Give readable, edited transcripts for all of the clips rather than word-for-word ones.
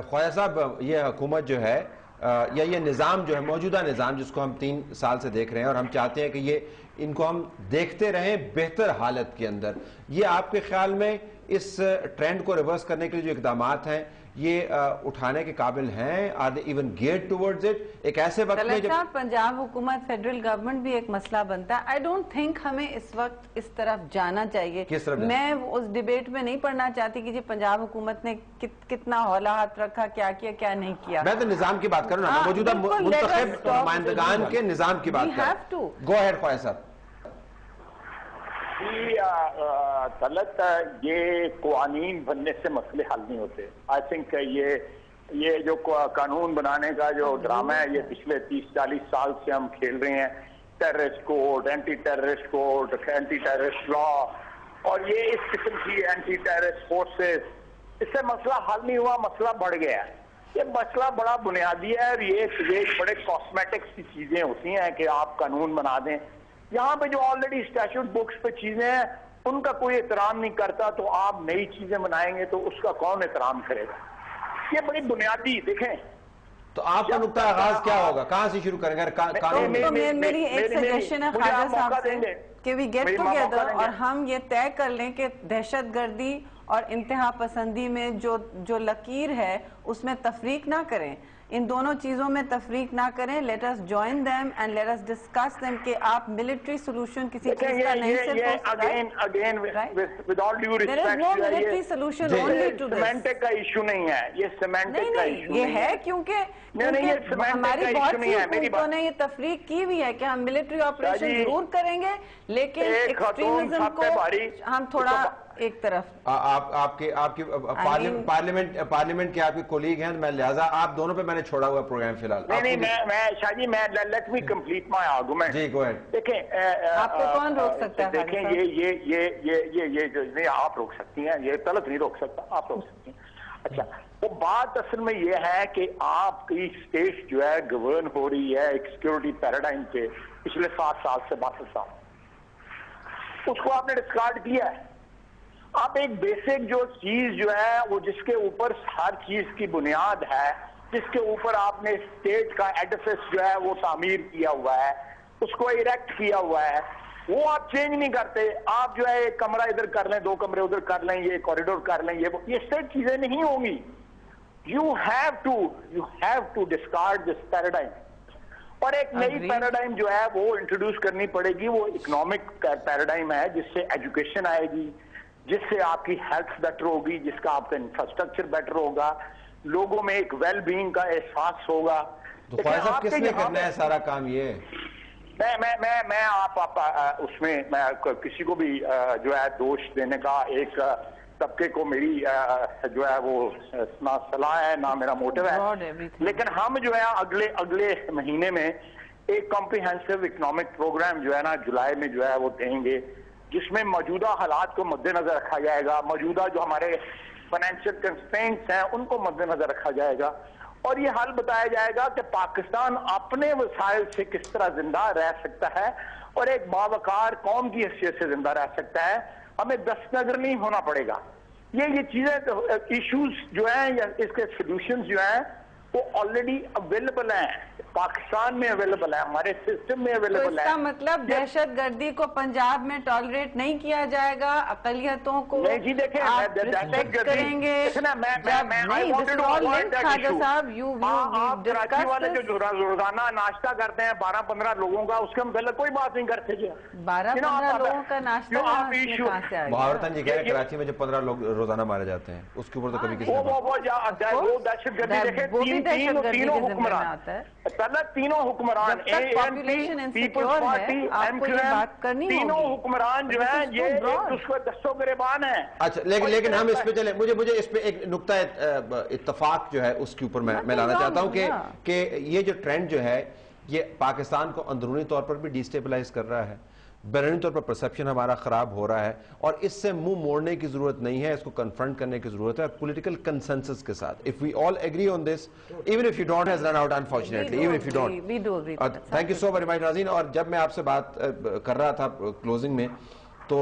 ख्वाजा साहब, ये हुकूमत जो है या ये निज़ाम जो है, मौजूदा निज़ाम जिसको हम 3 साल से देख रहे हैं और हम चाहते हैं कि ये इनको हम देखते रहें बेहतर हालत के अंदर, ये आपके ख्याल में इस ट्रेंड को रिवर्स करने के लिए जो इकदाम हैं ये उठाने के काबिल हैं? Are they even get towards it? एक ऐसे वक्त में जब पंजाब हुकूमत, फेडरल गवर्नमेंट भी एक मसला बनता है, आई डोंट थिंक हमें इस वक्त इस तरफ जाना चाहिए। किस तरफ? मैं उस डिबेट में नहीं पढ़ना चाहती कि जी पंजाब हुकूमत ने कितना हौला हाथ रखा, क्या किया क्या नहीं किया। मैं तो निजाम की बात करूँ ना, मौजूदा मुंतखब नुमाइंदगान के निजाम की बात करूं। Go ahead Khwaja Sahab. तलत ये कानून बनने से मसले हल नहीं होते। आई थिंक ये जो कानून बनाने का जो ड्रामा है ये पिछले 30-40 साल से हम खेल रहे हैं। Terrorist code, anti terrorist code, anti terrorist law और ये इस किस्म की एंटी टेररिस्ट फोर्सेस, इससे मसला हल नहीं हुआ, मसला बढ़ गया। ये मसला बड़ा बुनियादी है और ये बड़े कॉस्मेटिक्स की चीजें होती हैं कि आप कानून बना दें। यहाँ पे जो ऑलरेडी स्टैट्यूट बुक्स पे चीजें हैं उनका कोई एहतराम नहीं करता, तो आप नई चीजें बनाएंगे तो उसका कौन एहतराम करेगा? ये बड़ी बुनियादी देखें। तो आपका नुक्ता आगाज क्या होगा, कहाँ से शुरू करेंगे? मेरी एक सजेशन है ख्वाजा साहब से कि वी गेट टुगेदर और हम ये तय कर लें कि दहशतगर्दी और इंतहा पसंदी में जो लकीर है उसमें तफरीक ना करें, इन दोनों चीजों में तफरीक ना करें। Let us join them and let us discuss them कि आप मिलिट्री सॉल्यूशन किसी चीज का नहीं सिर्फ again with all due respect, there is no military solution only to this. Semantic का इशू नहीं है ये, सेमेंटिक का इशू ये है क्योंकि हमारी बहुत सी हुकूमतों ने ये तफरीक की हुई है कि हम मिलिट्री ऑपरेशन जरूर करेंगे लेकिन एक्सट्रीमिज्म को हम थोड़ा एक तरफ। आपके पार्लियामेंट के आपके कोलीग हैं, मैं लिहाजा आप दोनों पे मैंने छोड़ा हुआ प्रोग्राम फिलहाल। नहीं, मैं शाहजी मैं let me complete my argument. जी गो अहेड। देखें आपको कौन रोक सकता है? देखें ये जो नहीं आप रोक सकती हैं, ये तलत नहीं रोक सकता, आप रोक सकती हैं। अच्छा, वो बात असल में ये है कि आपकी स्टेट जो है गवर्न हो रही है एक सिक्योरिटी पैराडाइम पे पिछले 7 साल से 62 साल, उसको आपने डिस्कार्ड किया है। आप एक बेसिक जो चीज जो है वो जिसके ऊपर हर चीज की बुनियाद है, जिसके ऊपर आपने स्टेट का एडिफिस जो है वो तामीर किया हुआ है, उसको इरेक्ट किया हुआ है, वो आप चेंज नहीं करते। आप जो है एक कमरा इधर कर लें, 2 कमरे उधर कर लें, ये कॉरिडोर कर लें, ये स्टेट चीजें नहीं होंगी। You have to discard this paradigm और एक नई पैराडाइम जो है वो इंट्रोड्यूस करनी पड़ेगी। वो इकोनॉमिक पैराडाइम है जिससे एजुकेशन आएगी, जिससे आपकी हेल्थ बेटर होगी, जिसका आपका इंफ्रास्ट्रक्चर बेटर होगा, लोगों में एक वेल बीइंग का एहसास होगा। तो साहब किसने करना है सारा काम? ये मैं आप उसमें मैं किसी को भी जो है दोष देने का, एक तबके को मेरी जो है वो ना सलाह है ना मेरा मोटिव है, लेकिन हम जो है अगले महीने में एक कॉम्प्रिहेंसिव इकोनॉमिक प्रोग्राम जो है ना जुलाई में जो है वो देंगे, जिसमें मौजूदा हालात को मद्देनजर रखा जाएगा, मौजूदा जो हमारे फाइनेंशियल कंस्ट्रेंट्स हैं उनको मद्देनजर रखा जाएगा और ये हल बताया जाएगा कि पाकिस्तान अपने वसाइल से किस तरह जिंदा रह सकता है और एक बावकार कौम की हैसियत से जिंदा रह सकता है। हमें दस्तनजर नहीं होना पड़ेगा। ये चीजें इश्यूज जो हैं या इसके सोल्यूशन जो हैं वो ऑलरेडी अवेलेबल हैं, पाकिस्तान में अवेलेबल है, हमारे सिस्टम में अवेलेबल है। इसका मतलब दहशतगर्दी को पंजाब में टॉलरेट नहीं किया जाएगा, अकलियतों को नहीं जी देखें करेंगे। कराची वाले जो रोजाना नाश्ता करते हैं 12-15 लोगों का, उसके हम गलत कोई बात नहीं करते जी। 12-15 लोगों का नाश्ता महावरतन जी कह रहे हैं कराची में जो 15 लोग रोजाना मारे जाते हैं उसके ऊपर तो कभी किसी वो दहशतगर्दी देखें। तीनों हुक्मरान तीनों हुक्मरान पीपल्स पार्टी तीनों हुक्मरान जो है ये उसको दस्तों गिरबान है। अच्छा लेकिन हम इस पे चले, मुझे इस पे एक नुक्ता इत्तफाक जो है उसके ऊपर मैं लाना चाहता हूं कि ये जो ट्रेंड जो है ये पाकिस्तान को अंदरूनी तौर पर भी डिस्टेबलाइज कर रहा है, बैरूनी तौर पर परसेप्शन हमारा खराब हो रहा है और इससे मुंह मोड़ने की जरूरत नहीं है, इसको कन्फ्रंट करने की जरूरत है पॉलिटिकल कंसेंसस के साथ। If we all agree on this, even if you don't has run out unfortunately, even if you don't. Thank you so very much नाज़रीन। और जब मैं आपसे बात कर रहा था क्लोजिंग में तो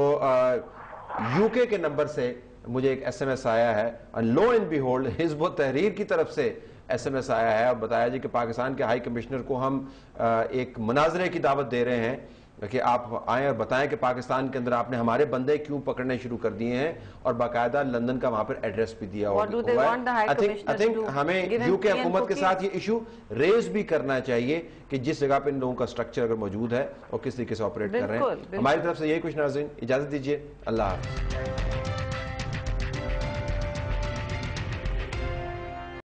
यूके के नंबर से मुझे एक SMS आया है, लो एंड बिहोल्ड हिज़्ब तहरीर की तरफ से SMS आया है और बताया जी कि पाकिस्तान के हाई कमिश्नर को हम एक मुनाजरे की दावत दे रहे हैं कि आप आए और बताएं कि पाकिस्तान के अंदर आपने हमारे बंदे क्यों पकड़ने शुरू कर दिए हैं, और बाकायदा लंदन का वहां पर एड्रेस भी दिया हुआ है। आई थिंक हमें यूके हुकूमत के साथ ये इशू रेज भी करना चाहिए कि जिस जगह पे इन लोगों का स्ट्रक्चर अगर मौजूद है और किस तरीके से ऑपरेट कर रहे हैं। हमारी तरफ से यही कुछ नाज़रीन, इजाजत दीजिए, अल्लाह हाफ़िज़।